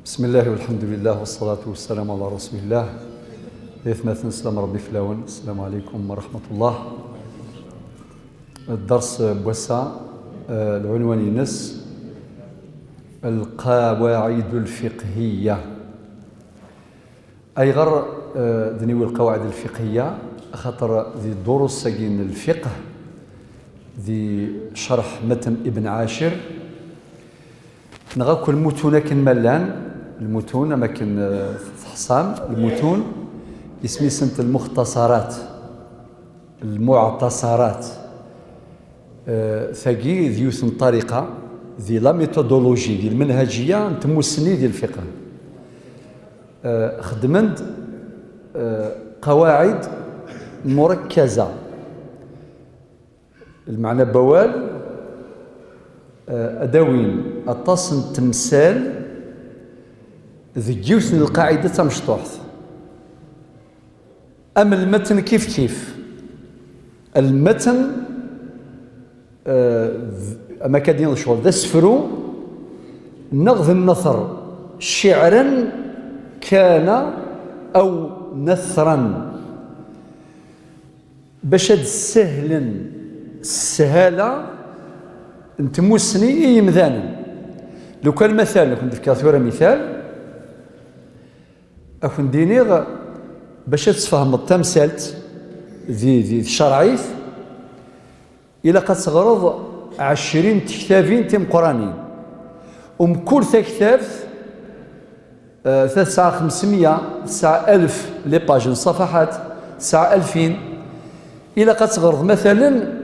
بسم الله والحمد لله والصلاة والسلام على رسول الله. يثمثن السلام ربي فلاون. السلام عليكم ورحمة الله. الدرس بوسع العنوان ينس القواعد الفقهية، أي غير دنيو القواعد الفقهية خاطر ذي دروس ساقين الفقه ذي شرح متن ابن عاشر نغاكو المتون كن ملان المتون ما كن حصام المتون اسمي سنة المختصرات المعتصرات ثقي ذيوث طريقة ذي لا ميثودولوجي ذي المنهجية نتموسني ذي الفقه خدمت قواعد مركزة المعنى بوال أدوين أتصن تمثال ذي جيوثن القاعدة مشطوحث. أما المتن كيف المتن أما كادين شغل ذا سفرو نغذ النثر شعرا كان أو نثرا باش هاد السهالة نتموسني يمذانا. لو كان مثال كنت في كاثورة مثال أكون دينيغ باش تفهم التمثالت ذي الشرعيث إلا قد تغرض 20 كتابين تم قرانين كل كتاب 3500 9000 لي باج صفحات 9000 إلا قد تغرض مثلا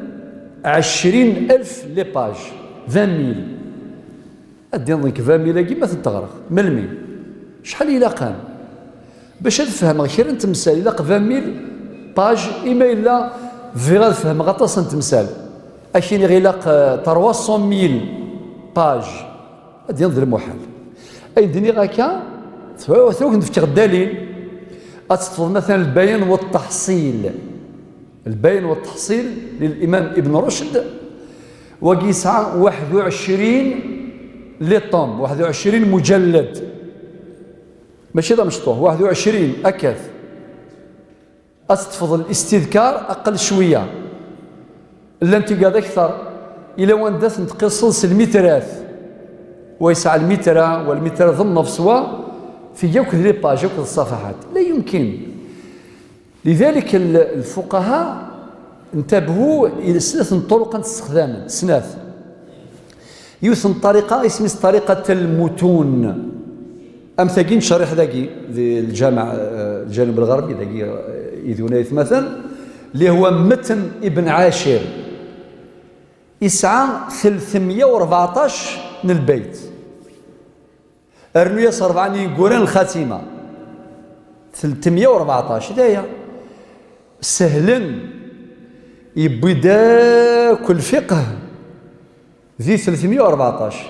20,000 لي باج 20,000 أدي نظنك 20,000 كيما تتغرق ملمي شحال إلا قام باش تفهم غير انت تمثال إلا 20,000 باج إما إلا في غاد فهم غطاس تمثال أكيني غير لاق 300,000 باج أدي نظر المحال أي دني غاكا ثوك نفتكر الدليل أتطفض مثلا البيان والتحصيل للإمام ابن رشد وقيسع 21 لطم 21 مجلد ماشي ذا مشطوح 21 أكاث. أتطفض الاستذكار أقل شوية الانتقاد أكثر إلى وان داث نتقصص المتراث ويسعى المترة والمترة ضمن نفسها في يوك لي باج يوك الصفحات لا يمكن. لذلك الفقهاء انتبهوا إلى ثلاث طرق استخداما ثلاث يوثن طريقة اسمها طريقة المتون أمثاقين شريح ذاكي ذي الجانب الغربي ذاكي إذونيث مثلا اللي هو متن ابن عاشر يسعى 314 من البيت أرنوية صرفعني قران الخاتمة 314 دايا سهلا يبدا كل فقه ذي 314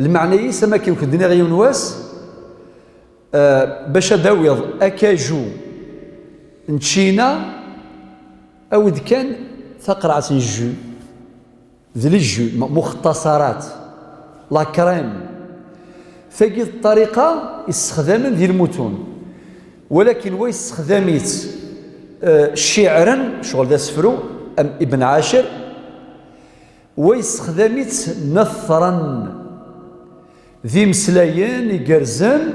المعنى يسمى كيما كدنا غير نواس باش داويض أكاجو نتشينا أو كان ثقرعة الجو ذي الجو مختصرات لا كريم فقد الطريقة استخداما ذي المتون ولكن ويستخدميت شعرا شغل ذا سفرو أم ابن عاشر ويستخدميت نثرا ذي مسلايين يقرزان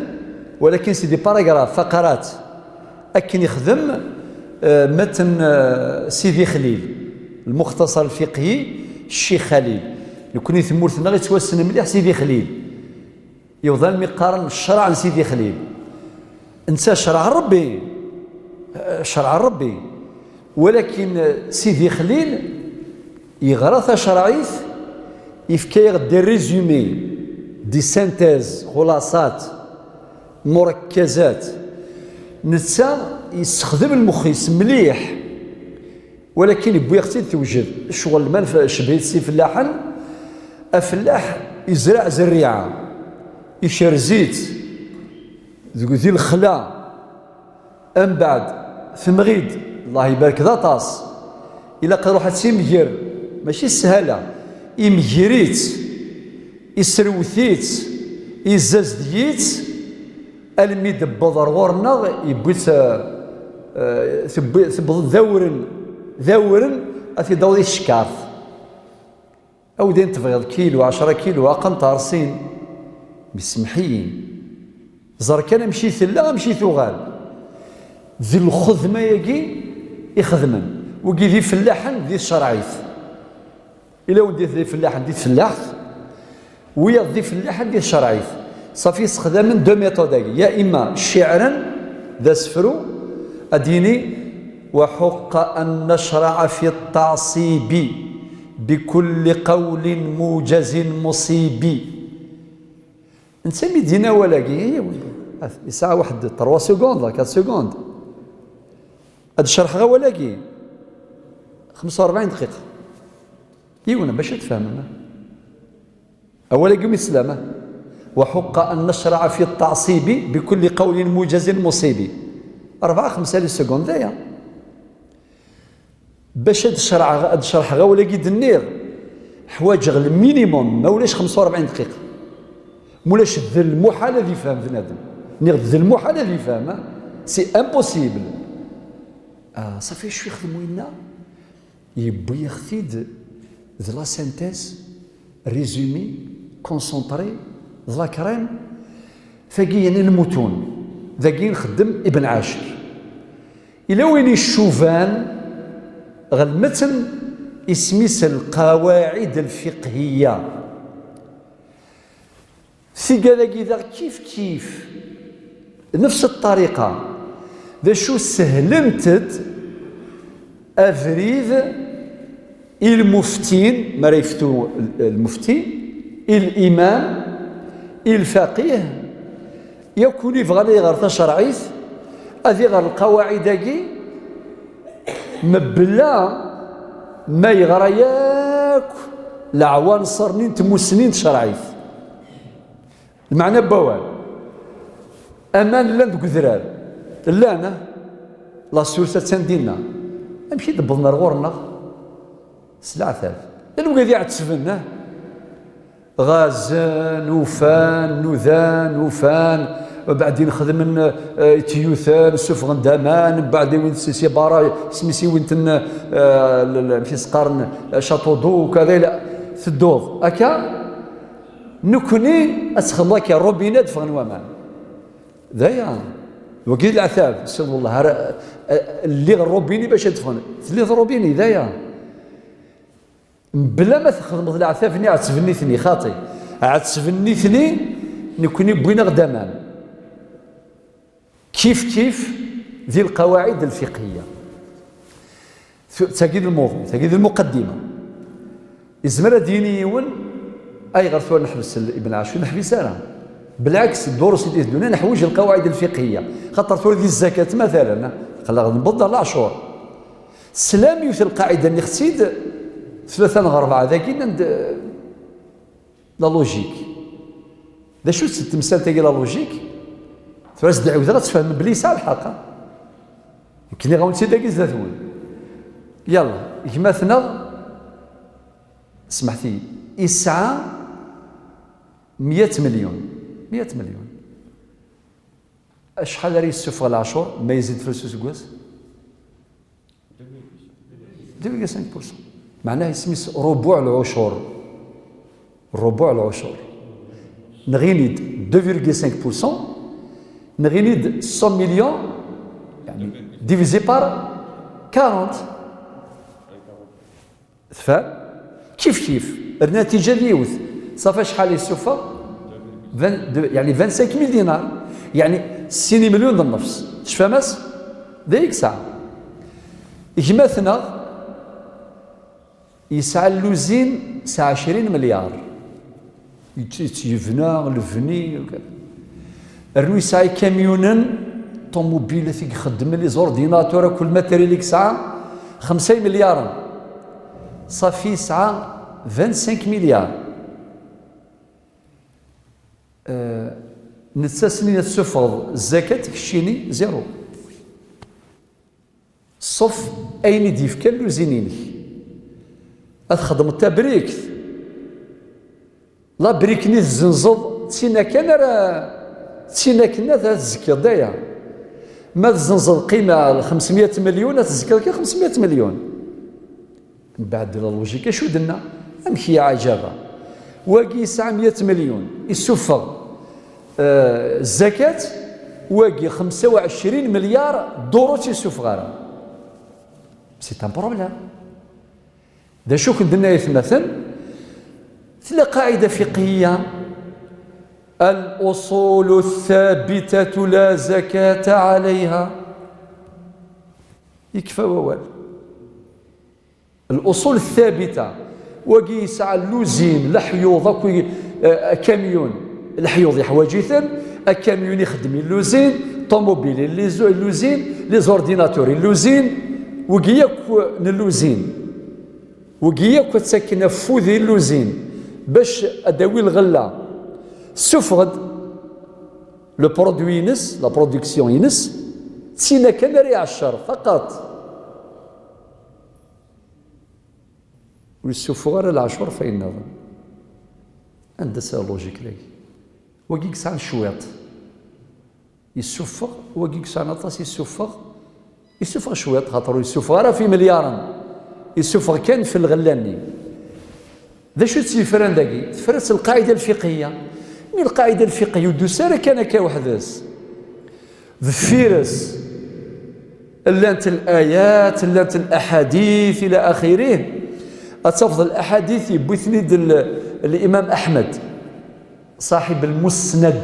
ولكن سيدي باراغراف فقرات أكن يخدم متن سيدي خليل المختصر الفقهي الشيخ خليل يكون يثمورثنا غير توسن مليح سيدي خليل يظل مقارن الشرع لسيدي خليل انسى شرع ربي ولكن سيدي خليل يغرث شرعيث يفكير دي ريزومي دي سانتيز خلاصات مركزات نسا يستخدم المخيس مليح ولكن يبغي يختي توجد شغل المال شبهيت سي فلاحا الفلاح يزرع زريعه يشر زيت ذي الخلا أم بعد ثمغيد الله يبارك ذا طاس إلا قد روحت سيمجر ماشي السهلة يمجريت يسروثيت يزازديت المي دبض غورنا يبوس تبض ذورن أثي دوري الشكارث أو دين تبغيض كيلو 10 كيلو أقنطار سين مسمحيين زر كان مشي ثلا مشي ثغال ذي الخدمة يجي يخدمن وكي ذي فلاحا ذي الشرعيث إلا ودي ذي فلاحا ذي فلاحث ويا ذي فلاحا ذي الشرعيث صافي استخدام دو ميثوداي يا إما شعرا ذا سفرو أديني وحق أن نشرع في التعصيب بكل قول موجز مصيب نسمي دينا ولاقي هي ساعة واحد 3 سكوند 4 سكوند هاد الشرح غا ولاقي 45 دقيقة يونا باش تفهمنا أولا قوم السلامة وحق أن نشرع في التعصيب بكل قول موجز مصيب 4 5 سكوند ذايا باش هاد الشرح غا ولاقي دنير حوايج غير المينيموم ما ولاش 45 دقيقة مولاش ذا المحال اللي يفهم بنادم ذا المحال اللي يفهم سي امبوسيبل صافي شو يخدموا لنا يبغي يخفيد ذا لا سينتيز ريزومي كونسونطري ذا لا كريم فاقي المتون ذاكي نخدم ابن عاشر الى وين الشوفان غير المتن اسميس القواعد الفقهيه ثقالاكي ذا كيف نفس الطريقة ذا شو سهلمتت أفريد المفتين ما يفتو المفتي الإمام الفقيه يكون يفغالي غير شرعيث هذه غير القواعد مبلا ما يغرى ياك العوان صارنين تموسنين شرعيث المعنى بوال امان لاند كذرار لانا لا سورسه تندينا امشي دبضنا غورنا سلعه ثالث الوقت ذي عتسفنا غازان وفان نوذان وفان وبعدين خدمن تيوثان سفغن دامان بعدين وين سي بارا سميسي وين تن في سقارن شاطو دو وكذا في الدوض هكا نكوني اسخلاك يا روبينات فغن ومان ذايا وكيد العثاب سبحان الله اللي الروبيني باش تفغن اللي الروبيني ذايا بلا ما تخدم العثاب فني عتسفني ثني خاطي عتسفني ثني نكوني بوينا غدامان كيف ذي القواعد الفقهيه تاكيد الموضوع تاكيد المقدمه إزمرة دينيون أي غير ثوان نحبس ابن عاشور نحبس أنا بالعكس الدروس اللي يدونا نحوج القواعد الفقهية خاطر ثور ذي الزكاة مثلا خلا نبض على العشور سلامي في القاعدة اللي خسيد 3 أو 4 ذاك لا لوجيك ذا شو التمثال تاعي لا لوجيك فاش دعوة ذا تفهم بلي ساعة الحق يمكن غاون سي داكي زاتون يلا كماثنا سمحتي يسعى 100 مليون شحال راه يستوفى العشور ما يزيد في السوس 2.5% معناه يسميس ربع العشور نغينيد 2.5% نغينيد 100 مليون يعني ديفيزي بار 40 تفهم كيف النتيجه ديوث صافي شحال يستوفى يعني 25,000 دينار يعني 6 مليون النفس شفاماس ذيك ساعه إجماثنا يسعى اللوزين ساعة 20 مليار يتيفنا الفني وكذا رنو يسعى كاميونا طوموبيل ثيك يخدم لي زورديناتور كل ماتيريال يسعى 5 مليار صافي يسعى 25 مليار نتساسني تسفض الزكاة كشيني زيرو صف أين ديف كان لوزينيني أتخدم التبريك لا بريكني الزنزض تسينا كان راه تسينا كنا تزكي ضيع ما تزنز القيمة 500 مليون تزكي كي 500 مليون من بعد اللوجيك شو درنا امشي عجبة واقي 900 مليون يسفر الزكاة واقي 25 مليار دورو تيسفغارا سي ان بروبليم دا شو كندنا يتمثل ثلاث قاعدة فقهية الأصول الثابتة لا زكاة عليها يكفى ووال الأصول الثابتة وقيس على اللوزين لحيوض كاميون الحيوض يحواجيثن الكاميون يخدم اللوزين طوموبيل اللوزين لي زورديناتور اللوزين وقياك اللوزين وقياك تسكن فوذي اللوزين باش اداوي الغله سفغد لو برودوي ينس لا برودكسيون ينس تسينا كان ريع الشر فقط والسفغار العشر فإن نظن عند لوجيك لي وقيك سان شويط يسفغ وقيك سان اطاس يسفغ شويط خاطر يسفغ في مليارا يسفغ كان في الغلاني ذا شو تسيفران داكي تفرس القاعده الفقهيه من القاعده الفقهيه ودوساره كان كوحداس الفيرس اللانت الايات اللانت الاحاديث الى اخره اتفضل الاحاديث بثند الامام احمد صاحب المسند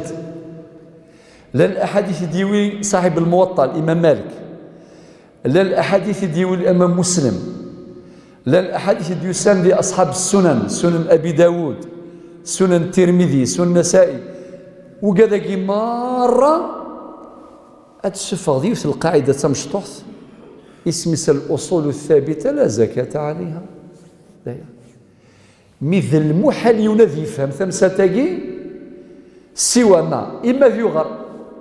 لا الاحاديث ديوي صاحب الموطأ الامام مالك لا الاحاديث ديوي الامام مسلم لا الأحاديث ديوسان لأصحاب السنن سنن أبي داود سنن الترمذي سنن النسائي وكذا مرة أتشفغ ديو في القاعدة تمشطوث اسمس الأصول الثابتة لا زكاة عليها مثل المحال ينذ يفهم ثمسة تاقي سوى ما إما يغر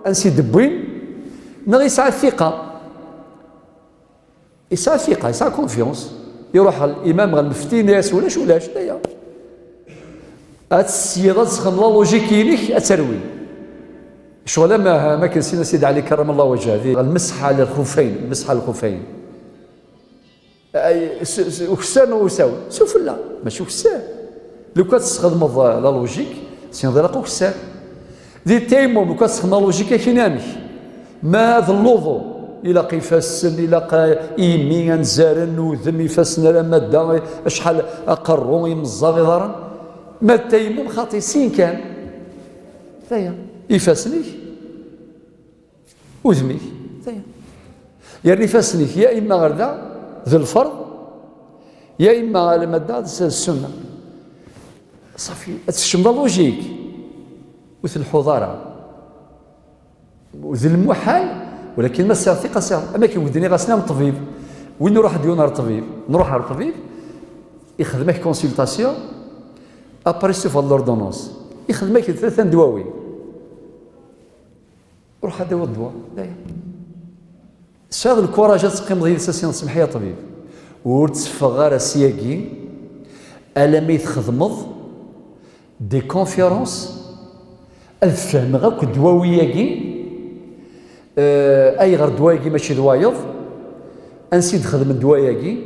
أنسي دبوين نغي يسعى الثقة يسعى الثقة يسعى كونفيونس يروح الامام غنفتي ناس ولاش دايا هاد السيده تسخن لا لوجيكينيك اتروي شغل ما كنسينا سيدي علي كرم الله وجهه هذه المسح على الخفين المسح على الخفين وكسان وساوي شوف لا ماشي كسان لو كتستخدم لا لوجيك سي نضرق كسان ذي التيمم لو كتستخدم لا لوجيك كينامي ما ذا اللوضو إلا قيفاسن إلا إيمي نزارن وذم يفاسن لا مادة أشحال أقرو يمزاغ ضرا ما التيمم خاطي سين كان ثايا يفاسنيك وذميك ثايا يعني يفاسنيك يا إما غردا ذو الفرض يا إما على مادة السنة صافي تشم لوجيك وذ الحضارة وذ المحال ولكن ما ثقة سهل أما كيوديني غاسنا الطبيب وين نروح ديونا للطبيب نروح على الطبيب يخدمك كونسلطاسيون ابري سوف لوردونونس يخدمك 3 دواوين روح هذا الدواء هذا الكوراج تقيم ضيق ساسيون سمح يا طبيب ورتفغار سياكي الا ما يتخدمض دي كونفيرونس الفهم غاك دواوياكي اي غير دواياكي ماشي دوايض انسي تخدم الدواياكي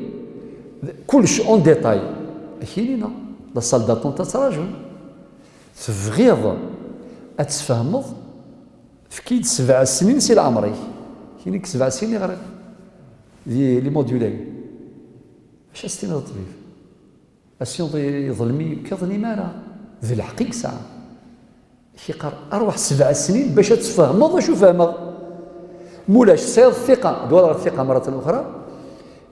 كلش اون ديتاي كاينين لا سال داتون تتراجم تفغيض اتفهمض في كيد 7 سنين سي العمري كاينك 7 سنين غير لي موديولين اش استنى الطبيب اسيون يظلمي كظني مالا ذي الحقيقة ساعة كيقار اروح 7 سنين باش تفهمض واش فهمض مولاش سير الثقة دور الثقة مرة أخرى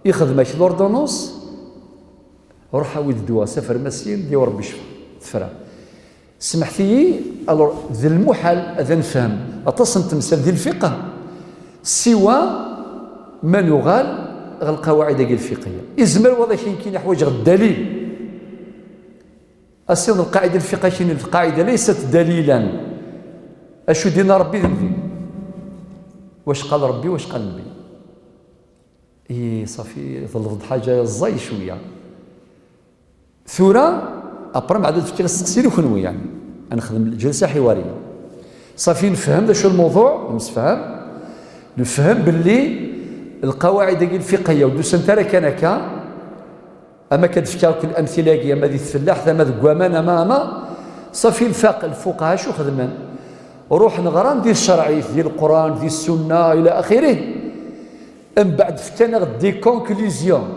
يخدمك لوردونونس روح عاود الدواء سفر مسين ديال ربي يشفى تفرع سمحتي الو ذي المحال اذا نفهم اتصل تمثل ذي الفقه سوى ما يغال القواعد الفقهيه ازمر وضع كاين حوايج الدليل اصلا القاعده الفقهيه القاعده ليست دليلا اشو دينا ربي ذنبي واش قال ربي واش قال النبي اي صافي يظل حاجه زي شويه ثورة أبرم عدد فكرة السقسيري وخنوي يعني نخدم جلسة حوارية صافي نفهم شو الموضوع نفهم باللي القواعد الفقهيه ودوس انت راك انا كا اما كتفكر الامثله كي اما ذي الفلاح ثم ذك ما صافي الفقهاء شو خدمن روح نغرا ندير الشرعي ديال القران ديال السنه الى اخره من بعد فتنا غدي كونكلوزيون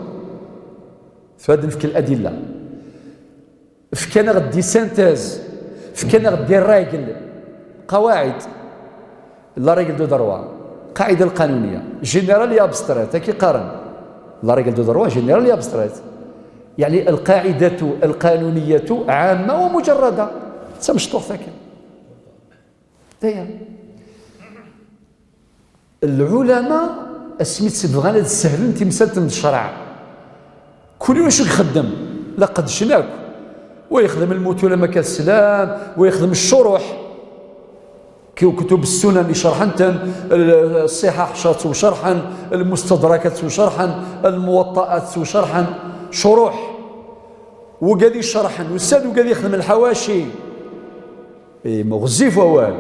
فهاد نفك الادله فكنا غدي سانتيز فكنا غدي الراجل قواعد لا ريغل دو دروا قاعده القانونيه جينيرال ابستريت كي قارن لا ريغل دو دروا جينيرال ابستريت يعني القاعده القانونيه عامه ومجرده مشطوح ساكن داير العلماء اسميت بغانا تسهلوا انت مسالت من الشرع كل يوم شو يخدم لقد شناك ويخدم المتون لما كان السلام ويخدم الشروح كتب السنن اللي شرحا الصحاح شرحا المستدركات شرحا الموطئات شرحا شروح وقادي شرحا والساد وقادي يخدم الحواشي مغزي فوال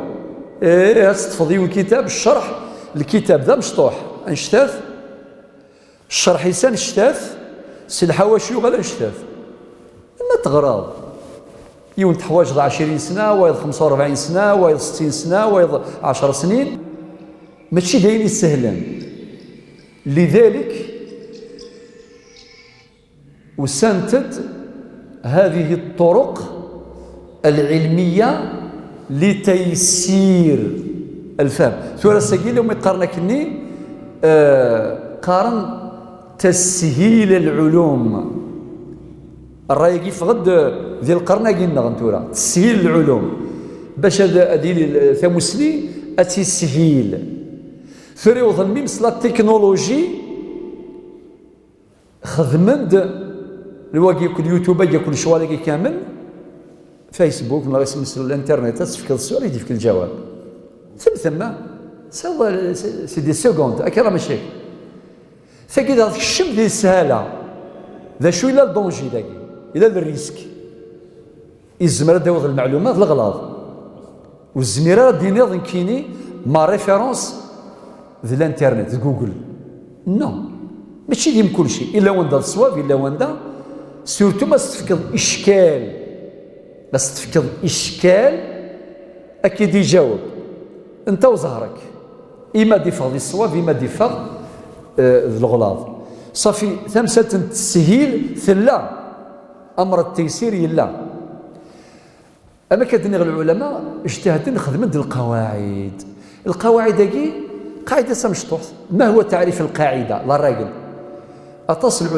تفضيو الكتاب الشرح الكتاب ذا مشطوح انشتاف الشرح يسان اشتاف سي الحواشي وغالا اشتاف ما تغراض يون تحواج 20 سنه وايض 45 سنه وايض 60 سنه وايض 10 سنين ماشي دايرين سهلا لذلك وسنتد هذه الطرق العلميه لتيسير الفهم ثورة ساقي لهم يقارن كني قارن تسهيل العلوم الراي كيف غد ديال القرن قلنا غنتورا تسهيل العلوم باش هذا ثمسلي اتسهيل ثري وظن ميمس لا تكنولوجي خدمند الواقي كل يوتيوب كل شوالي كامل فيسبوك ولا اسم الانترنت تفكر السؤال يديك الجواب ثم سي دي سكوند اكرا ماشي فكذا الشم ديال السهاله ذا شو الى الدونجي داكي الى الريسك يزمر داوض المعلومات الغلاظ والزميره دينيض كيني ما ريفيرونس ذي الانترنت جوجل نو ماشي ديم كل شيء الا وندا الصواب الا وندا سورتو ما تفكر اشكال بس تفكر اشكال اكيد يجاوب انت وزهرك اما ديفاغ دي الصواب اما ديفاغ الغلاظ صافي ثمسه التسهيل ثلا امر التيسير يلا اما كدني العلماء اجتهدوا خدمت القواعد هذه قاعده سمشطوح ما هو تعريف القاعده لا راجل اتصل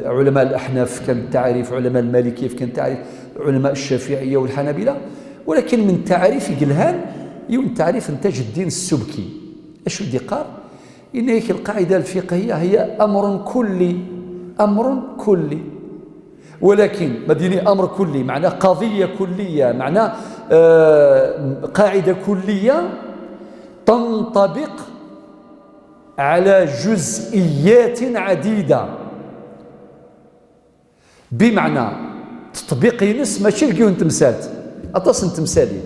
علماء الاحناف كان تعريف علماء المالكيه كان تعريف علماء الشافعيه والحنابلة ولكن من تعريف قلهان يوم تعريف انتاج الدين السبكي اش بدي قال ان هيك القاعده الفقهيه هي امر كلي ولكن مديني امر كلي معناه قضيه كليه معناه قاعده كليه تنطبق على جزئيات عديده بمعنى تطبيق ينس ماشي لقيون تمثالت اتصل تمثالي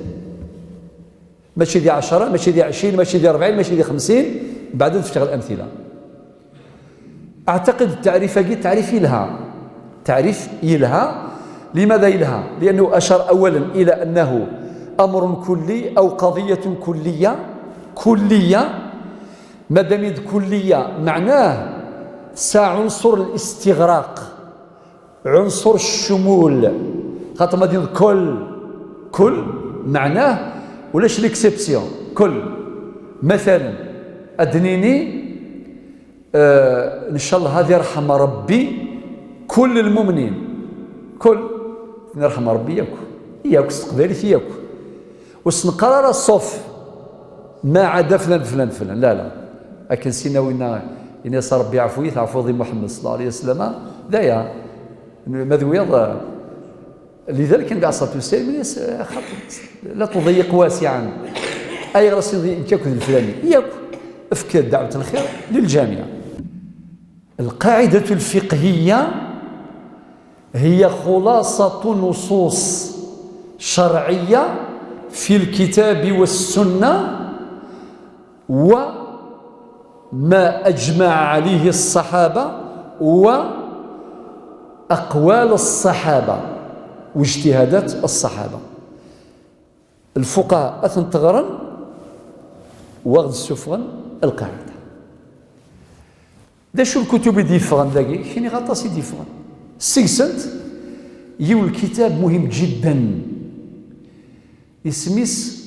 ماشي دي 10 ماشي دي 20 ماشي دي 40 ماشي دي 50 بعدين تشتغل امثله اعتقد التعريف هذه تعريف يلها لماذا يلها لانه اشار اولا الى انه امر كلي او قضيه كليه ما دام كليه معناه عنصر الاستغراق عنصر الشمول خاطر ما دين كل معناه ولاش ليكسيبسيون كل مثلا ادنيني ان شاء الله هذه يرحم ربي كل المؤمنين كل يرحم ربي ياك استقبالي فياك وسنقرر الصف ما عدا فلان لا لكن سينا وين صار ربي عفوي عفو ذي محمد صلى الله عليه وسلم دايا مذويض لذلك كان قاعد صلاه السلام لا تضيق واسعا اي راسي انت كذا الفلاني ياك افكار دعوه الخير للجامعه القاعده الفقهيه هي خلاصه نصوص شرعيه في الكتاب والسنة وما أجمع عليه الصحابة وأقوال الصحابة واجتهادات الصحابة. الفقهاء أثن تغرن وغد السفغن القاعدة. دا شو الكتب ديفغن داكي كاين غطاسي ديفغن سيكسنت يو الكتاب مهم جدا اسميس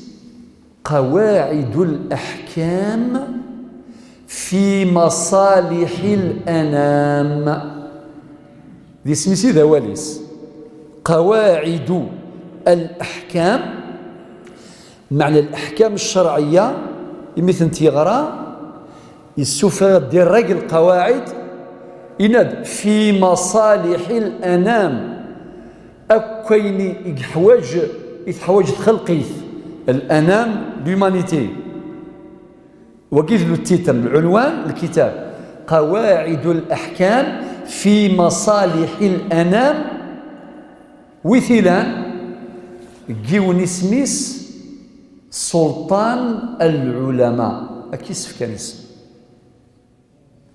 قواعد الأحكام في مصالح الأنام. دي سميسي ذواليس قواعد الأحكام، معنى الأحكام الشرعية مثل تيغرا السفر ديال راجل قواعد إناد في مصالح الأنام أكوين يتحواج خلقيث الأنام لومانيتي. وقيل له التيتر العنوان الكتاب قواعد الأحكام في مصالح الأنام وثيلان جيون اسميس سلطان العلماء أكيس كان اسم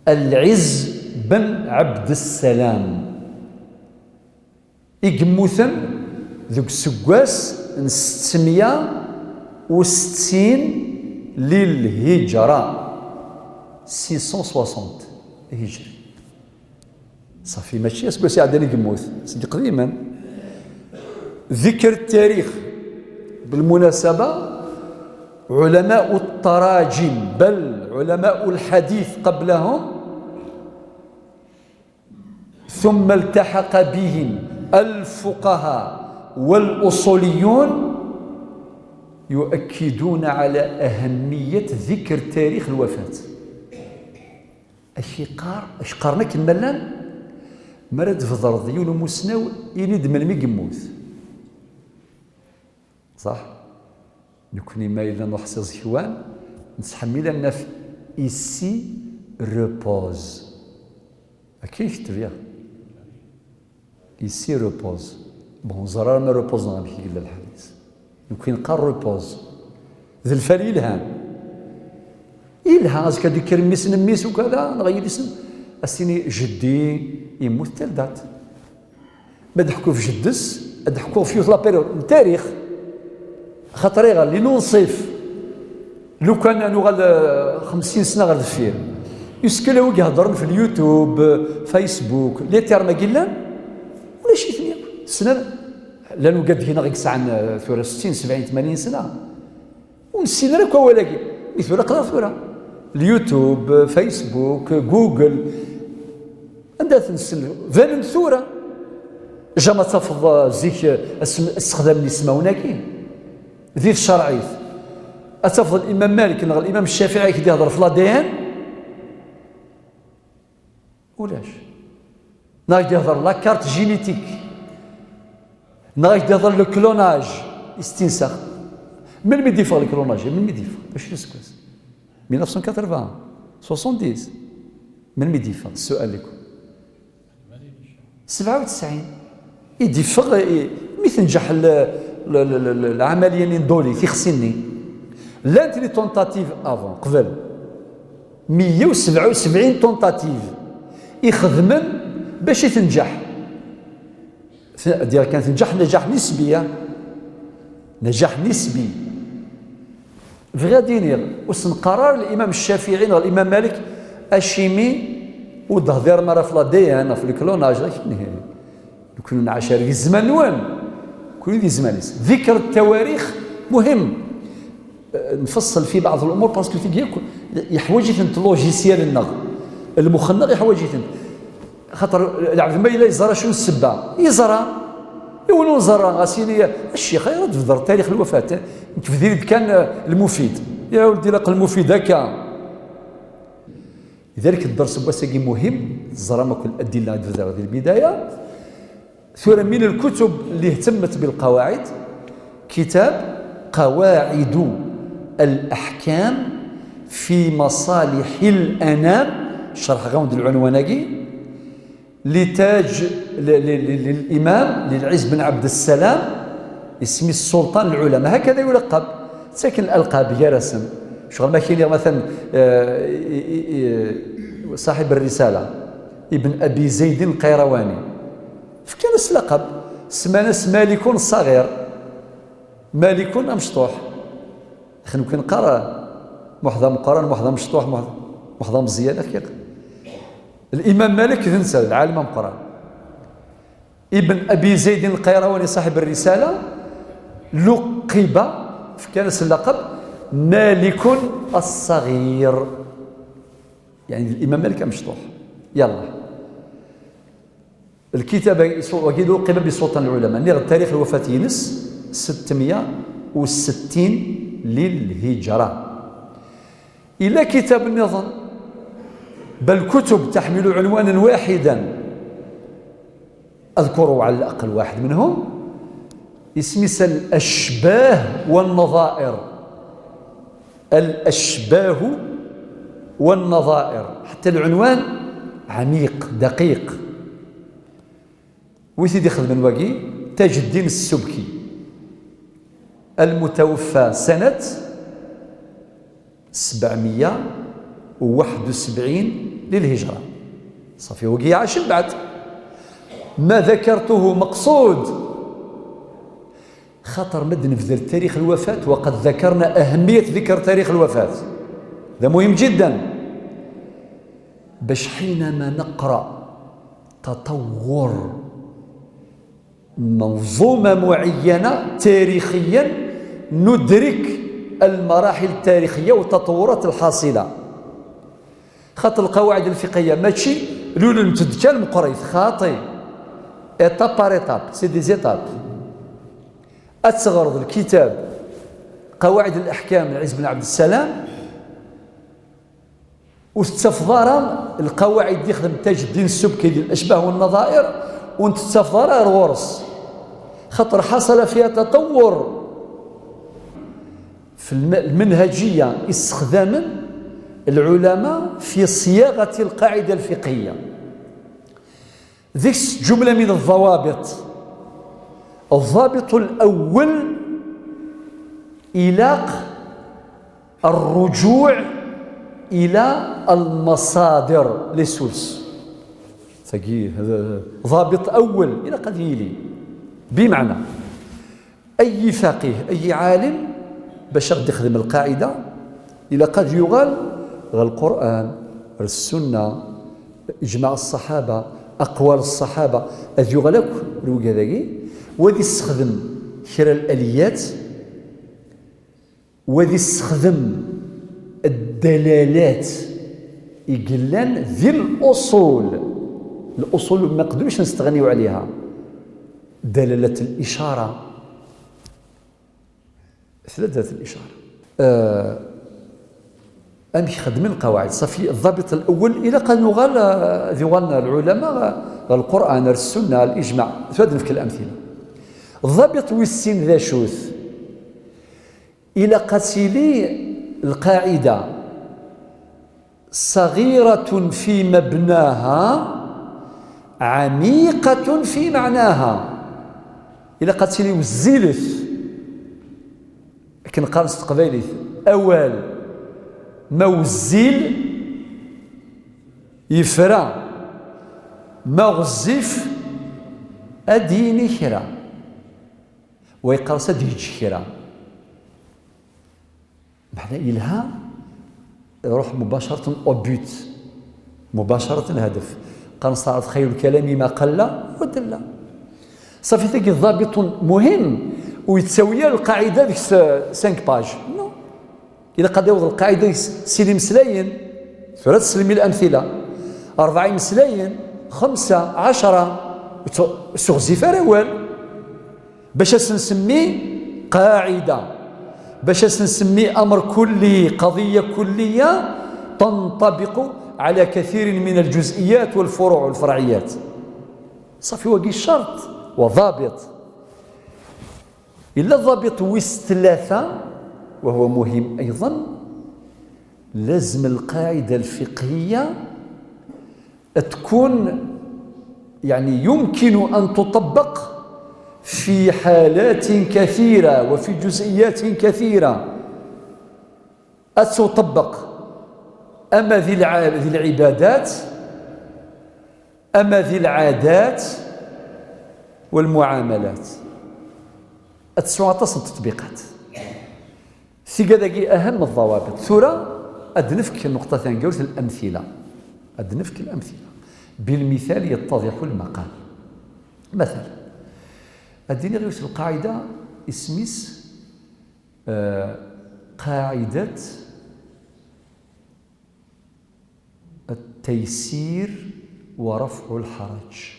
العز بن عبد السلام إجموثن ذوك سكواس 660 للهجرة 660 هجري صافي ماشي اسكواس عندنا يجموث صدق قديما. ذكر التاريخ بالمناسبة علماء التراجم بل علماء الحديث قبلهم ثم التحق بهم الفقهاء والأصوليون يؤكدون على أهمية ذكر تاريخ الوفاة. اش قارنك الملان مرد في ضرض يولو مسناو يلد من يموت صح نكوني ما إلا نحصي زيوان نسحمي لنا في إيسي ريبوز كيف تبيا إيسي ريبوز بون زرار ما ريبوز نعم كي قال الحديث يمكن قال ريبوز ذا الفالي إلهام إلهام أزكا ديك رميس نميس وكذا نغير اسم أسيني جدي يموت تلدات ما ضحكوا في جدس ضحكوا في لا بيريود التاريخ خاطر غير اللي نوصف لو كان نغال 50 سنه غير دفير يسكلوا يهضرن في اليوتيوب فيسبوك لي تيرما قلان ولا شي ثانيه سنه لانه قد هنا غيك ساعه ثوره 60 70 80 سنه ونسينا لك ولكن مثل قرا ثوره اليوتيوب فيسبوك جوجل عندها تنسل فان ثوره جا ما تفض زيك استخدام اللي يسمعونا كاين ذي الشرعيث أتفضل الإمام مالك نغ الإمام الشافعي كي يهضر في لادين ولاش نغ يهضر لا كارت جينيتيك نغ يهضر لو كلوناج استنساخ من ميديفا الكلوناج من ميديفا واش يسكوز 1980 70 من ميديفا السؤال لكم 97 يديفا مثل نجح العمليه اللي ندولي في خصني لانت لي تونتاتيف افون قبل 177 تونتاتيف يخدمن باش تنجح ديال كانت تنجح نجاح نسبي فغا دينير وسن قرار الامام الشافعي والامام مالك اشيمي ودهدير مره في لا دي ان في الكلوناج كنا عشر الزمان وين كل ذي زمان ذكر التواريخ مهم نفصل في بعض الامور باسكو يحوج لوجيسيال النغ المخنغ يحوج خاطر العبد ما الا يزرى شنو السبه يزرى يولو زرى غاسيني الشيخ يرد في تاريخ الوفاه في كان المفيد يا ولدي لق المفيد هكا لذلك الدرس بواسكي مهم زرى ما كل الادله في هذه البدايه ثورة من الكتب اللي اهتمت بالقواعد كتاب قواعد الأحكام في مصالح الأنام شرح غوند العنواناقي لتاج للإمام للعز بن عبد السلام اسم السلطان العلماء هكذا يلقب. ساكن الألقاب هي رسم شغل ما كاين مثلا صاحب الرسالة ابن أبي زيد القيرواني كان لقب سمانس مالك الصغير، مالك مشطوح. خلينا ممكن نقرا محظى مقارن محظى مشطوح محظى مزيان أخي. الإمام مالك ذنسى العالم مقران. ابن أبي زيد القيرواني صاحب الرسالة لقب كان اللقب مالك الصغير، يعني الإمام مالك مشطوح. يلا الكتاب وكيد لقب بسلطان العلماء. نغ تاريخ الوفاة ينس 660 للهجرة. إلى كتاب النظام بل كتب تحمل عنوانا واحدا أذكر على الأقل واحد منهم اسمه الأشباه والنظائر. الأشباه والنظائر، حتى العنوان عميق دقيق. ويسيدي خدم الواقي تاج الدين السبكي المتوفى سنة 771 للهجرة. صافي وقي عاش بعد. ما ذكرته مقصود خاطر مد نبذل تاريخ الوفاة وقد ذكرنا أهمية ذكر تاريخ الوفاة. هذا مهم جدا باش حينما نقرأ تطور منظومة معينة تاريخيا ندرك المراحل التاريخية والتطورات الحاصلة. خاطر القواعد الفقهية ماشي لول نتدكى المقريث خاطي إيتاب بار إيتاب سي دي زيتاب. أتغرض الكتاب قواعد الأحكام لعز بن عبد السلام واستفضار القواعد دي خدم تاج الدين السبكي ديال الأشباه والنظائر ونتستفضار الورس خاطر حصل فيها تطور في المنهجية استخداما العلماء في صياغة القاعدة الفقهية. ذيك جملة من الضوابط. الضابط الأول إلاق الرجوع إلى المصادر للسوس. ثقيل هذا ضابط أول إلى قد يلي بمعنى أي فقيه أي عالم باش غادي يخدم القاعدة إلى قد يغال القرآن السنة إجماع الصحابة أقوال الصحابة أذ يغلق الوقاذاكي وذي يستخدم كرا الآليات وذي يستخدم الدلالات يقلان ذي الأصول ما نقدروش نستغنيو عليها. دلالة الإشارة ثلاثة الإشارة أم يخدم القواعد. صافي الضابط الأول إلى قد نغال ذيوان العلماء القرآن السنة الإجماع ثلاثة نفك الأمثلة. الضابط والسين ذا شوث إلى قتيلي القاعدة صغيرة في مبناها عميقة في معناها. إلى قتيلي والزيلث لكن قارنت قبيلي أول ما والزيل يفرى ما غزف أديني كرا ويقرص ديج كرا معنى إلها يروح مباشرة أوبيت مباشرة الهدف. قال صارت خير الكلام ما قل ودل. صافي ثقي ضابط مهم ويتساوي القاعدة ديك 5 باج. نو إذا قد يوضع القاعدة سيدي مسلاين ثلاث سلمي الأمثلة 4 مسلاين 5 10 سغزي فراول باش نسمي قاعدة باش نسمي أمر كلي قضية كلية تنطبق على كثير من الجزئيات والفروع والفرعيات. صافي واقي شرط وضابط. إلا الضابط ويس 3 وهو مهم أيضا لازم القاعدة الفقهية تكون يعني يمكن أن تطبق في حالات كثيرة وفي جزئيات كثيرة أتطبق، أما ذي العبادات، أما ذي العادات والمعاملات أتصل التطبيقات في كذا أهم الضوابط. ثورة أدنفك النقطة ثانية قلت الأمثلة، أدنفك الأمثلة بالمثال يتضح المقال. مثلا أديني غير القاعدة اسميس قاعدة التيسير ورفع الحرج.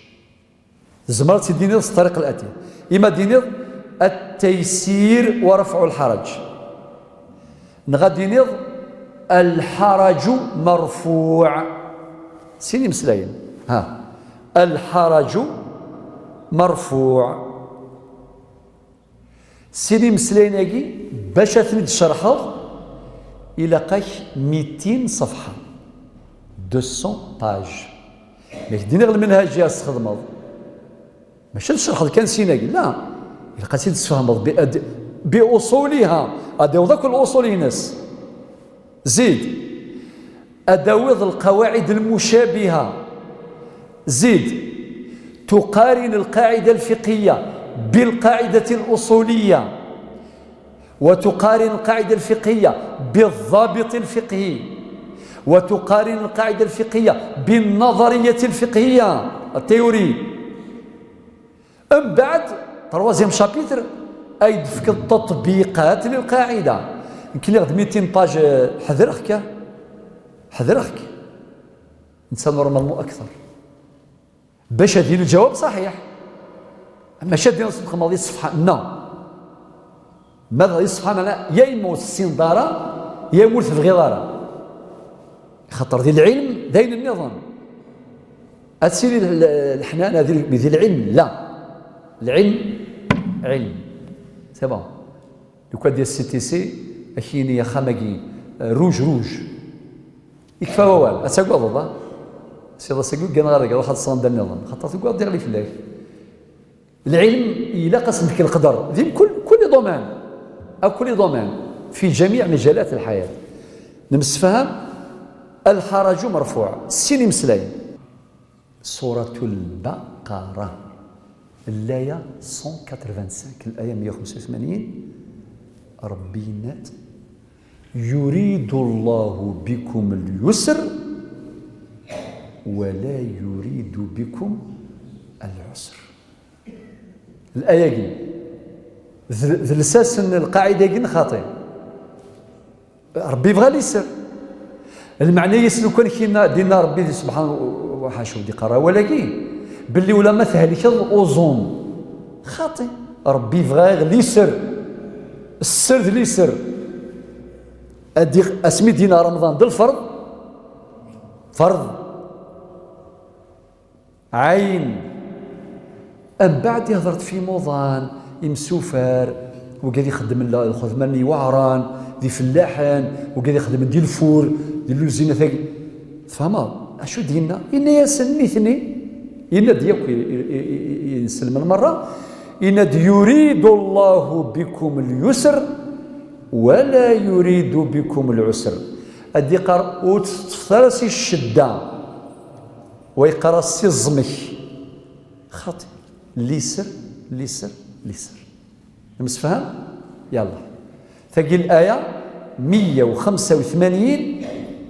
زمرت ديني الطريق الآتية، إما ديني التيسير ورفع الحرج، نغدي الحرج مرفوع. سيني مسلاين ها الحرج مرفوع. سيني مسلاين باش تريد تشرحه إلى قاش 200 صفحة 200 باج. ماشي ديني غير المنهج استخدمه ماشي تشرح كان سيناكي، لا إلا قاش تفهم بأصولها أداو ذاك الأصول ينس. زيد أداوض القواعد المشابهة. زيد تقارن القاعدة الفقهية بالقاعدة الأصولية، وتقارن القاعدة الفقهية بالضابط الفقهي، وتقارن القاعدة الفقهية بالنظرية الفقهية التيوري. أم بعد تروازيام شابيتر أي دفك التطبيقات للقاعدة. يمكن لي غد 200 باج حذرك إنسان نورمالمو أكثر باش هذه الجواب صحيح. أما شادي نصدق ماضي الصفحة ماذا الصفحة معناها يا يموت السندارة يا يموت في الغضارة، خاطر ذي العلم داين النظام. أتسيري الحنان بذي العلم، لا العلم علم سي بون. لو كان ديال السي تي سي أكيني خامكي روج يكفى ووال أتاكوا ضد سي ساكو كان غير واحد الصندوق النظام خاطر تقول دير لي فلاك. العلم إلا قسمك القدر ذي كل دومين أو كل دومين في جميع مجالات الحياة. نمسفهم الحرج مرفوع. السين مسلاين سورة البقرة الآية 185 الآية 185 ربي نات يريد الله بكم اليسر ولا يريد بكم العسر. الآية دي ذي الأساس أن القاعدة دي خاطئة. ربي يبغى اليسر، المعنى يسلو كان كينا دينا ربي سبحانه وحاشو دي قرا ولكن باللي ولا ما تهلك الأوزون خاطئ. ربي يبغى اليسر، السر ذي اليسر. أدي أسمي دينا رمضان ديال الفرض فرض عين. أم بعد هضرت في موضان يمسوفر وقال يخدم الخدمة اللي وعران ذي فلاحان وقال يخدم ديال الفور ديال اللوزينة ثاقي فهما أشو دينا إنا ياسني ثني إنا ديالك يسلم المرة إنا يريد الله بكم اليسر ولا يريد بكم العسر. أدي قرأ وتفرسي الشدة ويقرأ الزمك خاطئ. ليسر مسفهم يلا. ثقي الآية 185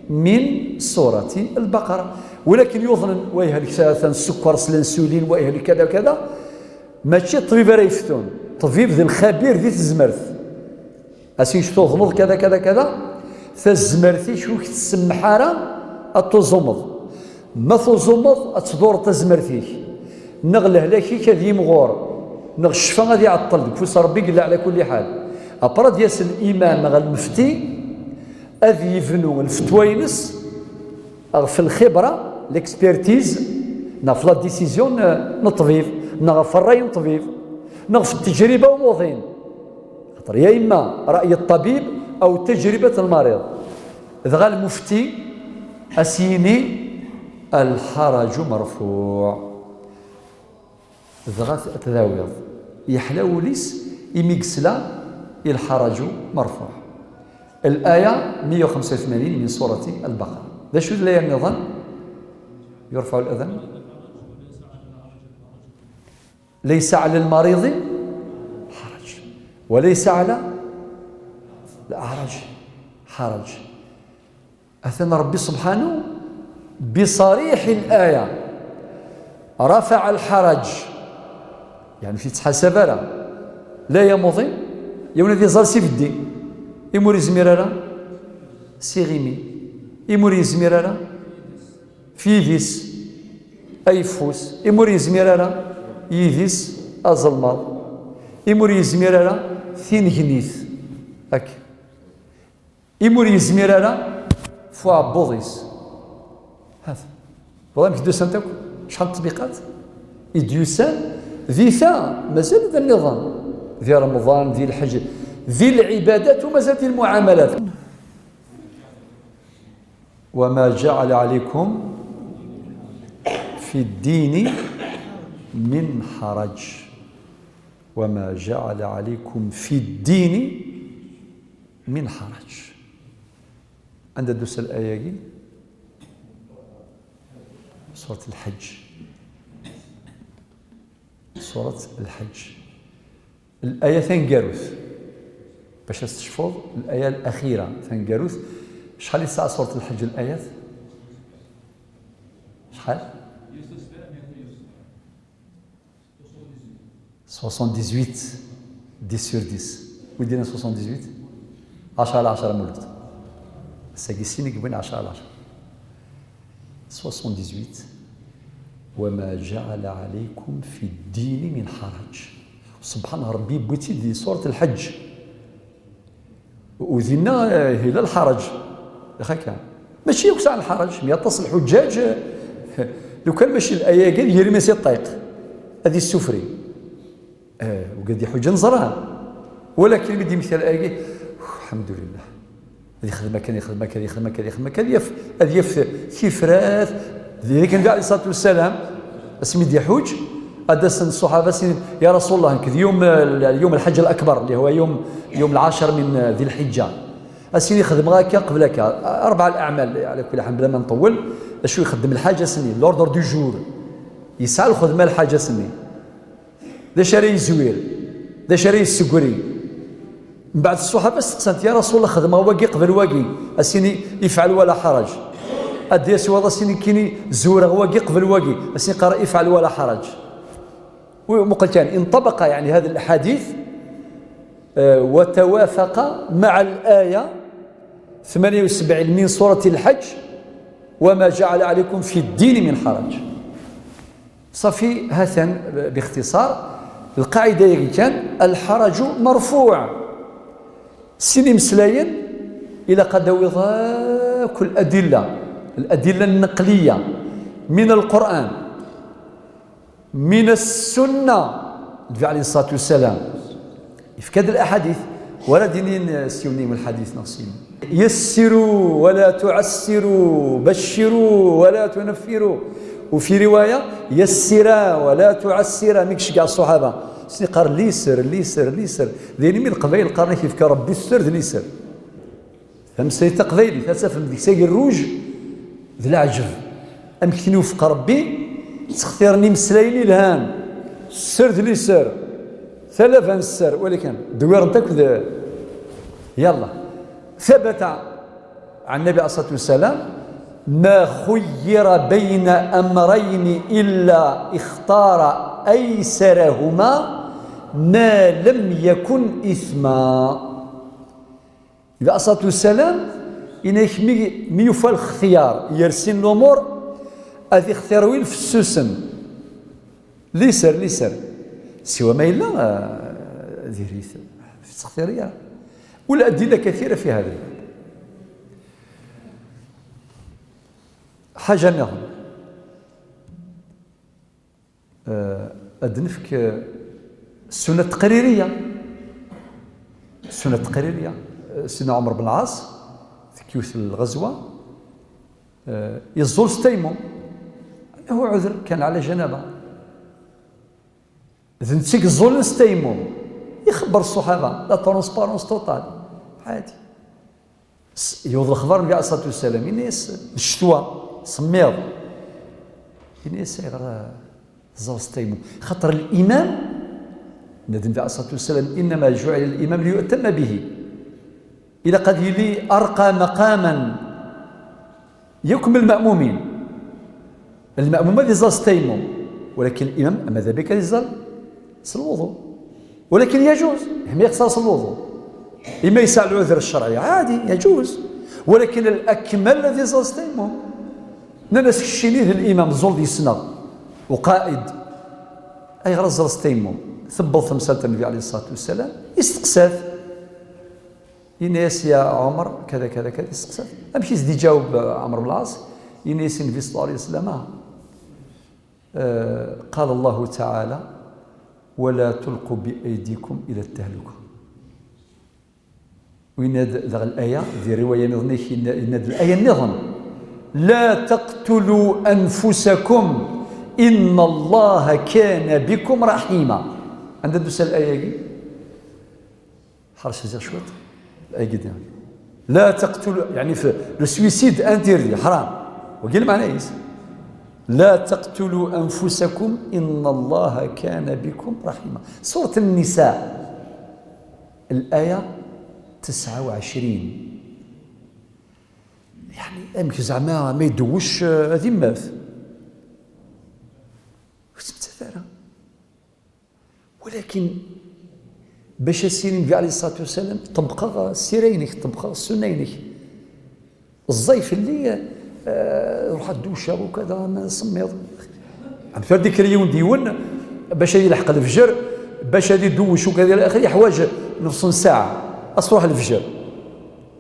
من سورة البقرة. ولكن يظن ويهلك ثلاثا السكر الانسولين ويهلك كذا وكذا ماشي طبيب راه يفتون طبيب ذي الخبير ذي الزمرث اسين شتو غمض كذا كذا كذا فالزمرثي شو تسمحاره اتوزمض ما توزمض اتدور تزمرثيك نغله لكي كذي مغور نغ الشفا غادي يعطل كفوس ربي قال على كل حال ابرد ياس الامام غا المفتي اذ يفنو الفتوينس في الخبره ليكسبيرتيز ناف لا ديسيزيون نطبيب نغ الراي نطبيب نغ في التجربه وموضين خاطر يا اما راي الطبيب او تجربه المريض. اذا غا المفتي اسيني الحرج مرفوع. إذا غا تذاويض يحلاو ليس يميكسلا الحرج مرفوع. الآية 185 من سورة البقرة. ذا شو الآية النظام؟ يرفع الأذان. ليس على المريض حرج وليس على الأعرج حرج. أثنى ربي سبحانه بصريح الآية رفع الحرج، يعني في تحسب لا يمضي يوم الذي زال سيفدي يموري زميرارا سيغيمي يموري زميرارا فيديس أيفوس يموري زميرارا يديس أزلمال يموري زميرارا ثين جنيث هك يموري زميرارا فوا بوضيس هذا والله مش دوسان تاكل شحال التطبيقات يديوسان ذي ثا مازال ذا النظام ذي رمضان ذي الحج ذي العبادات ومازال ذي المعاملات. وما جعل عليكم في الدين من حرج وما جعل عليكم في الدين من حرج. عند دوس الآية سورة الحج سورة الحج الآية ثنقاروث باش تشوفوا الآية الأخيرة ثنقاروث. شحال الساعة سورة الحج الآيات؟ شحال؟ 78 10 sur 10 ودينا 78 10 على 10 مولد ساقي سينك بين 10 على 10 78. وما جعل عليكم في الدين من حرج. سبحان ربي بوتي دي سورة الحج وذينا هلا الحرج هكا ماشي يوسع الحرج يتصل الحجاج لو كان ماشي الآية قال يرمي سي الطيق هذه السفري وقد يحج نزران ولكن بدي مثال الآية الحمد لله هذه خدمة كان يخدمها كان يخدمها كان يخدمها كان هذه كيفراث ذلك النبي عليه الصلاة والسلام اسمي دي حوج أدسن الصحابة يا رسول الله هكذا يوم الحج الأكبر اللي هو يوم العاشر من ذي الحجة أسيني يخدم غاكا قبلك 4 الأعمال على كل حال بلا ما نطول. شو يخدم الحاجة سني لوردر دو جور يسعى الخدمة الحاجة سني ذا شاري الزوير ذا شاري السكري. من بعد الصحابة استقسمت يا رسول الله خدمة واقي قبل واقي أسيني يفعل ولا حرج أدي سوى سيني كيني زورة واقي قبل واقي أسيني قرأ يفعل ولا حرج. ومقلتان انطبق يعني هذه الأحاديث وتوافق مع الآية 78 من سورة الحج وما جعل عليكم في الدين من حرج. صافي هثن باختصار القاعدة كان الحرج مرفوع سيني مسلاين إلى قدوي ذاك الأدلة النقلية من القرآن من السنة النبي عليه الصلاة والسلام إفكاد الأحاديث ولا دينين سيوني من الحديث نفسين يسروا ولا تعسروا بشروا ولا تنفروا وفي رواية يسرا ولا تعسرا ميكش كاع الصحابة سني قال ليسر ذيني من القبائل قارن كيف كربي السر ليسر فهم سيتا قبائلي فهم ديك ساقي الروج ذي العجب أم كتنو وفق ربي تختارني مسلايني الهان السر لي سر ثلاثة السر ولكن دوير نتاك يلا ثبت عن النبي عليه الصلاة والسلام ما خير بين أمرين إلا اختار أيسرهما ما لم يكن إثما. النبي عليه الصلاة والسلام إنك ميوفى الاختيار يرسل الأمور هذه اختياروين في السوسن ليسر سوى ما إلا ذي في اختيارية ولا أدلة كثيرة في هذا. حاجة نهم أدنفك السنة التقريرية سيدنا عمر بن العاص في كيوث الغزوة يزول ستيمو هو عذر كان على جنابه ذنتيك الظلم ستيموم يخبر الصحابة لا ترونسبارونس توتال عادي يوض الخبر النبي عليه الصلاة والسلام الناس الشتوى سميض الناس غير زو ستيموم خاطر الإمام النبي عليه الصلاة والسلام إنما جعل الإمام ليؤتم به إذا قد لي أرقى مقاما يكمل المأمومين المأموم اللي زال ستيموم ولكن الإمام ماذا بك يزال الوضوء ولكن يجوز ما يخصص الوضوء إما يسع العذر الشرعي عادي يجوز ولكن الأكمل الذي زال ستيموم ناس الشينيه الإمام زول يسنى وقائد أي غير زال ستيموم ثبل ثمسالة النبي عليه الصلاة والسلام يستقساف يناس يا عمر كذا كذا كذا يستقساف أمشي يزيد يجاوب عمرو بن العاص يناس النبي صلى الله عليه وسلم قال الله تعالى ولا تلقوا بأيديكم إلى التهلكة ويناد الآية في رواية نظنيك يناد الآية النظم لا تقتلوا أنفسكم إن الله كان بكم رحيما عندنا دوسة الآية حرش شوية الآية قد يعني لا تقتلوا يعني في السويسيد انتيردي حرام وقيل معنى ايش لا تقتلوا أنفسكم إن الله كان بكم رحيما سورة النساء الآية 29 يعني أمك زعما ما يدوش هذه ماث واش متفارة ولكن باش السنين النبي عليه الصلاة والسلام طبقا السيرينك طبقا السنينك الزيف اللي روح الدوشة وكذا ما سميض عم فيها ديكريون ديون باش يلحق الفجر باش هادي دوش وكذا الى اخره حوايج نص ساعة أصروح الفجر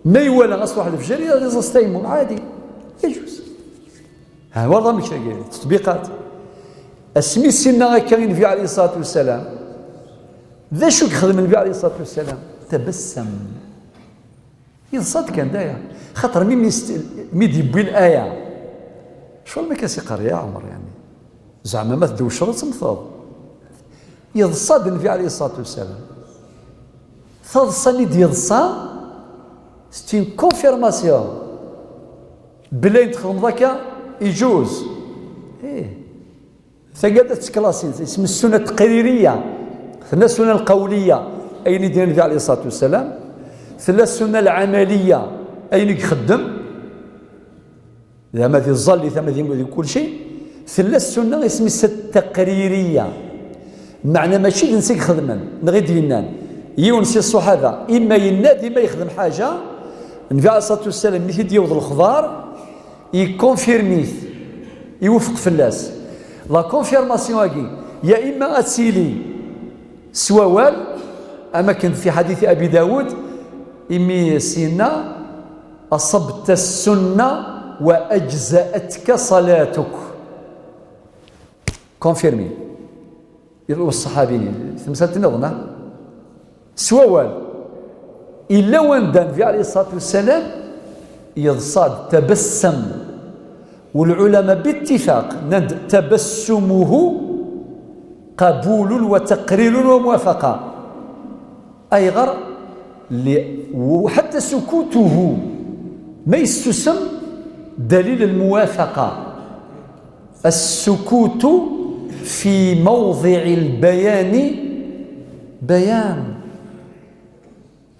ما يوالا أصروح الفجر إذا ستيموم عادي يجوز ها هو الضمك تطبيقات اسمي السنة كان النبي عليه الصلاة والسلام ذا شو يخدم النبي عليه الصلاة والسلام تبسم ينصاد كان دايا خاطر مي يبوي الآية شو ما كاسي قرية يا عمر يعني زعما ما تدوش شرط مفاض يضصاد النبي عليه الصلاة والسلام فضصاني يضصا ستين كونفيرماسيون بلا تخدم ذاك يجوز ايه ثقادة تكلاسين اسم السنة التقريرية ثلاث السنة القولية أين يدير النبي عليه الصلاة والسلام ثلاث السنة العملية أين يخدم إذا ما في الظل إذا ما في كل شيء ثلاث السنة اسمها التقريرية معنى ماشي نسيك خدما نغير دينان يونسي الصحابة إما ينادي ما يخدم حاجة النبي عليه الصلاة والسلام مثل يوض الخضار يكونفيرميه يوفق فلاس لا كونفيرماسيون هاكي يا إما أتسيلي سوال أما كنت في حديث أبي داود إمي سينا أصبت السنة وأجزأتك صلاتك كونفيرمي يقول الصحابي ثمسات نظنة سوال إلا وندى النبي عليه الصلاة والسلام يضصاد تبسم والعلماء باتفاق تبسمه قبول وتقرير وموافقة أي غير وحتى سكوته ما يستسم دليل الموافقة السكوت في موضع البيان بيان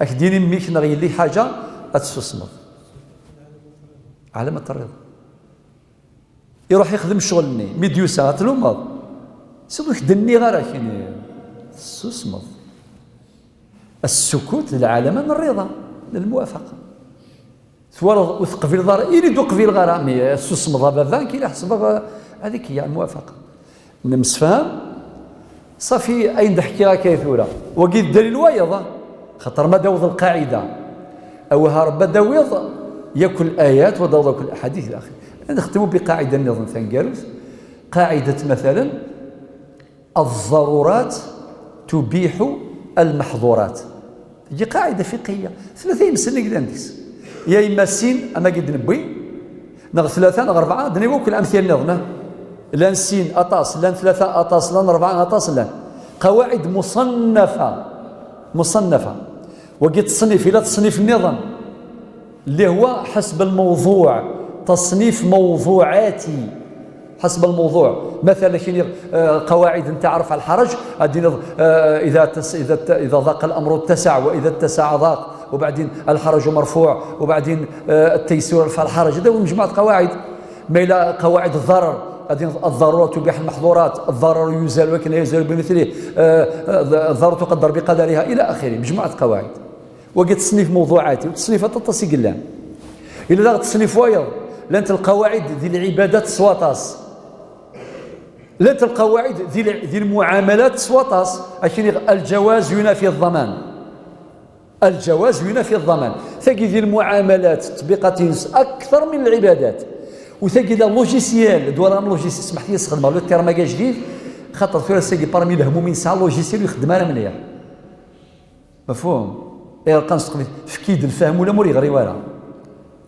أكديني ميك نغير لي حاجة أتسسمض علامة الرضا يروح يخدم شغلني ميديو ساعات لومض سيدو يخدمني غير كيني تسسمض السكوت للعالم من الرضا للموافقة ثوار وثق في الضار يريد وقف في الغرام مي تسسمض بابا كي حسب هذيك هي الموافقة نمسفهم صافي أين ضحكي هكا ثورة وقيت الدليل وايض خاطر ما داوض القاعدة أو هرب داوض ياكل آيات وداوض كل أحاديث الآخر نختموا بقاعدة النظام ثانكاروس قاعدة مثلا الضرورات تبيح المحظورات هي قاعدة فقهية ثلاثة يمسلنا كذا نديس يا إما سين أما قد نبوي نغ ثلاثة نغ أربعة دنيو كل أمثلة نظمة لان سين أطاس لان ثلاثة أطاس لان أربعة أطاس لان قواعد مصنفة وقد تصنيف إلى تصنيف النظام اللي هو حسب الموضوع، تصنيف موضوعاتي حسب الموضوع. مثلا كاين قواعد نتاع رفع الحرج، اذا ضاق الامر اتسع، واذا اتسع ضاق، وبعدين الحرج مرفوع، وبعدين التيسير رفع الحرج. هذا هو مجموعه قواعد. ما الى قواعد الضرر، الضروره تبيح المحظورات، الضرر يزال ولكن لا يزال بمثله، الضروره تقدر بقدرها الى اخره. مجموعه قواعد وقد تصنيف موضوعاتي وتصنيفات التصيق. الى لا تصنيف وايض لانت القواعد ذي العبادات سواطاس، لانت القواعد ذي المعاملات سواطاس. الجواز ينافي الضمان، الجواز ينافي الضمان. تجد ذي المعاملات تطبيقات اكثر من العبادات. وتجد اللوجيسيال دولا لوجيسيال سمح لي نستخدمها لو تيرما جديد، خاطر ثلاثه بارمي الهمومين ساعه لوجيسيال يخدم انا مليح. مفهوم؟ يلقى نستقبل فكيد الفهم ولا موري غير ولا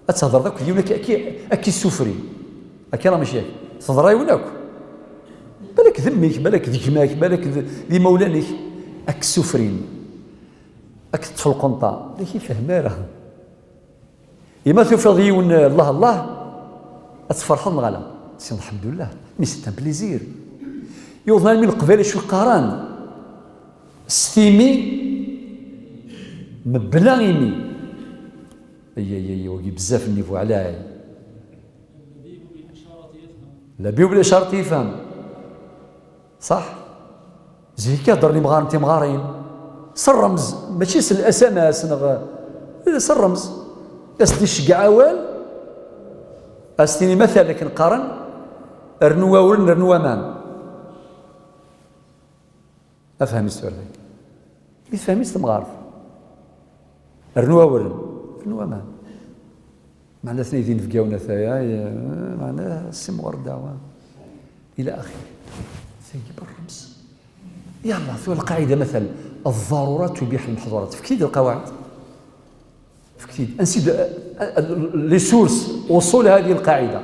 تهضر ذاك ديالنا كي السفري هكا راه ماشي تهضر ولاك بالك ذمك، بالك ذكماك، بالك ذي مولانك اك السفرين اك تطفل القنطه اللي كيفهم راه اما تفرض يون الله اتفرحوا المغلا سي الحمد لله مي سي ان بليزير. يوضنا من قبل شو قاران ستيمي مبلغيني اي وقي بزاف النيفو علاي لبيب بالاشاره يفهم صح. زي كيهضرني مغار انت مغارين سرمز ماشي سل الاسماس سرمز اسدي الشقع عوال استيني مثلا كنقارن رنوا ولن رنوا مان افهم السؤال هذا يفهم يستمغار رنوا ولن رنوا مان معنا اثنين في قاونا ثايا معنا السمغر الدعوه الى اخره. ثاني بالرمز يلا ثو القاعده مثلا الضرورات تبيح المحظورات. فكيد القواعد فكيد انسيد لي سورس وصول هذه القاعده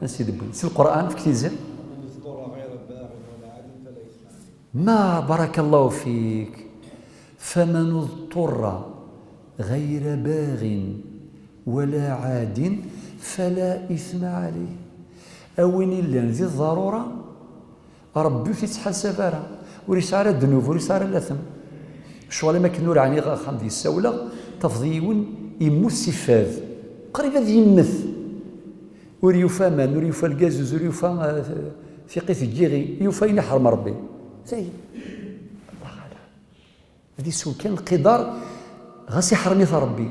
انسيد سي القران فكيد زين ما بارك الله فيك. فمن اضطر غير باغ ولا عاد فلا اثم عليه. اوين الا ذي الضروره ربي تيتحاسب راه وليس على الذنوب وليس على الاثم. شغل ما كنور عني غا ديال الساوله تفضيون يموت سفاذ قريب ذي يمث وريوفا مان وريوفا الكازوز وريوفا في قيث الجيغي يوفا ينحرم ربي زي الله غالب. هذه سو كان القدار غاسي حرمي ربي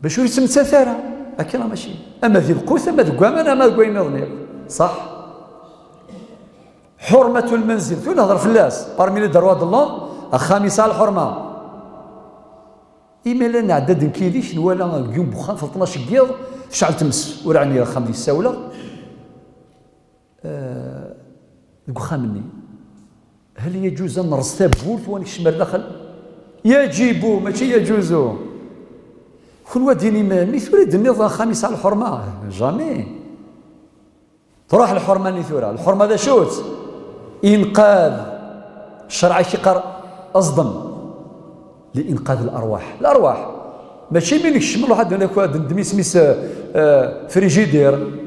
باش يسمى ثاره هكا راه ماشي. اما ذي القوس اما ذي كوامان اما كوين نظني صح. حرمة المنزل فين نهضر في الناس بارمي لي دروات الله الخامسة الحرمة. إما لنا عدد كيديش ولا يوم بخان في 12 قيض شعل تمس ورعني خام دي الساولة القخام مني. هل يجوز أن نرستا بولت وانك شمر داخل يجب ماشي يجوز. كل واديني مالي ثوري النظام الخامسة على الحرمة جامي تروح الحرمة نيثورا. الحرمة ذا شوت إنقاذ الشرع كيقر أصدم لإنقاذ الأرواح ماشي منك شمل واحد هناك واحد دمي سميس فريجيدير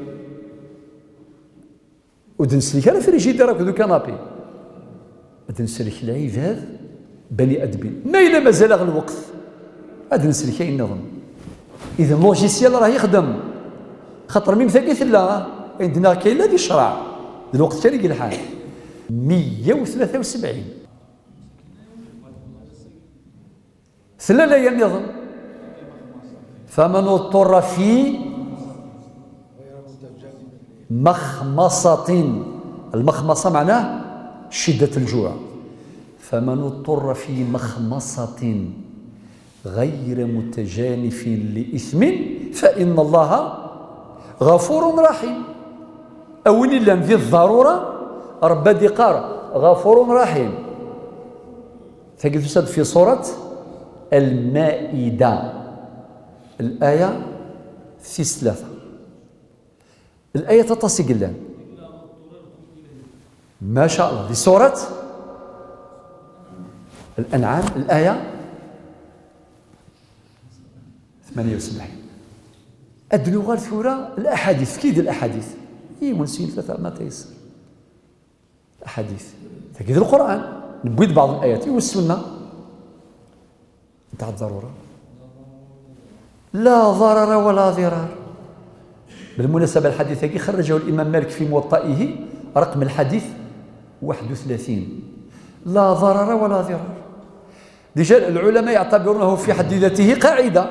ودنسلك على فريجيدير هكذا كنابي دنسلك العباد بني أدبين ما إلا مازال غير الوقت هذا نسلك النظم. إذا لوجيسيال راه يخدم خاطر ميم ثقيت لا عندنا كاين لا دي الشرع الوقت تاني الحال 173 ثلاثة أيام يظن. فمن اضطر في مخمصة المخمصة معناه شدة الجوع. فمن اضطر في مخمصة غير متجانف لإثم فإن الله غفور رحيم. أولي لم ذي الضرورة رب دقار غفور رحيم. تجد في سورة المائدة الآية 3 الآية تتصق الله ما شاء الله في سورة الأنعام الآية 78. اللغة الثورة الأحاديث كيد الأحاديث ونسين ثلاثة ما تيسر الأحاديث تكيد القرآن نبويد بعض الآيات والسنة تاع الضرورة لا ضرر ولا ضرار. بالمناسبة الحديث هذا خرجه الإمام مالك في موطئه رقم الحديث 31 لا ضرر ولا ضرار. ديجا العلماء يعتبرونه في حد ذاته قاعدة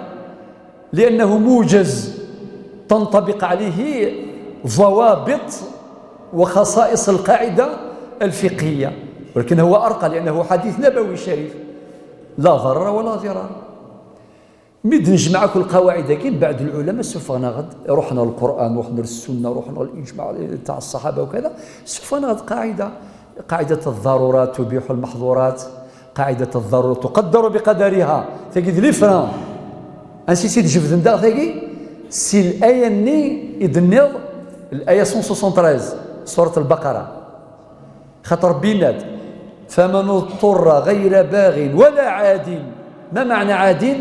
لأنه موجز تنطبق عليه ضوابط وخصائص القاعدة الفقهية، ولكن هو أرقى لأنه حديث نبوي شريف لا ضرر ولا ضرار. مد نجمع كل القواعد كاين بعد العلماء سوف نغد رحنا للقرآن رحنا للسنة رحنا للإجماع تاع الصحابة وكذا سوف نغد قاعدة الضرورات تبيح المحظورات، قاعدة الضرورة تقدر بقدرها تجد لي فران انسي سيد جبد نداغ ثقي سي الآية ني إذنيض الآية 173 سورة البقرة خاطر بينات فمن اضطر غير باغ ولا عاد. ما معنى عاد؟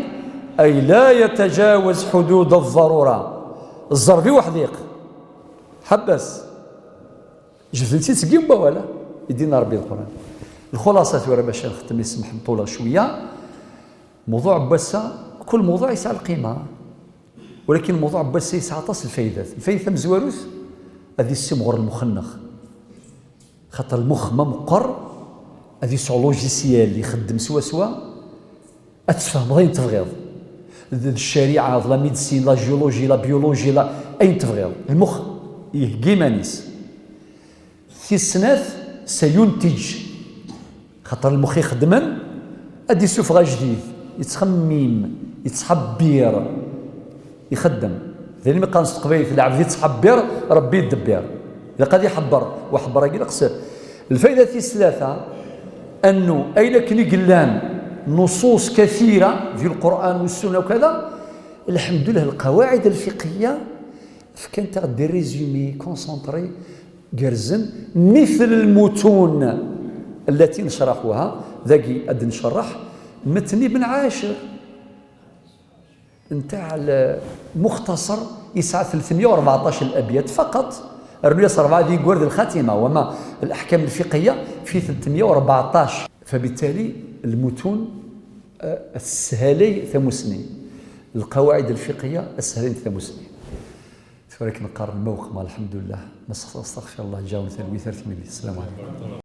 أي لا يتجاوز حدود الضرورة. الزربي وحديق حبس جبدتي تسقيم ولا يدينا ربي القرآن. الخلاصة ثورة باش نختم يسمح نطولة شوية. موضوع بسا كل موضوع يسعى القيمة، ولكن الموضوع بسا يسعى تصل الفايدات. الفايدة مزواروث هذه السمغر المخنخ خاطر المخ ما مقر هذه سو لوجيسيال اللي يخدم سوا اتفهم غير تفغيض الشريعه لا ميديسين لا جيولوجي لا بيولوجي لا اين تفغيض المخ يهجيمانيس في السناث سينتج خاطر المخ يخدمن ادي سفغه جديد يتخمم يتحبير يخدم ذلك ما كانش قبيل في العبد يتحبر ربي يدبر اذا قد يحبر وحبر يقول قصر. الفائده الثالثه انه اين كني قلان نصوص كثيره في القران والسنه وكذا الحمد لله القواعد الفقهيه كانت دي ريزومي كونسونطري جرزن مثل المتون التي نشرحها ذاكي اد نشرح متن ابن عاشر نتاع المختصر يسعى 314 الابيات فقط. الرؤية 4 دي جورد الخاتمة وما الأحكام الفقهية في 314. فبالتالي المتون السهلي ثمسني القواعد الفقهية السهلين ثمسني. ولكن نقارن الموقع الحمد لله نستغفر الله جاون ثاني السلام عليكم.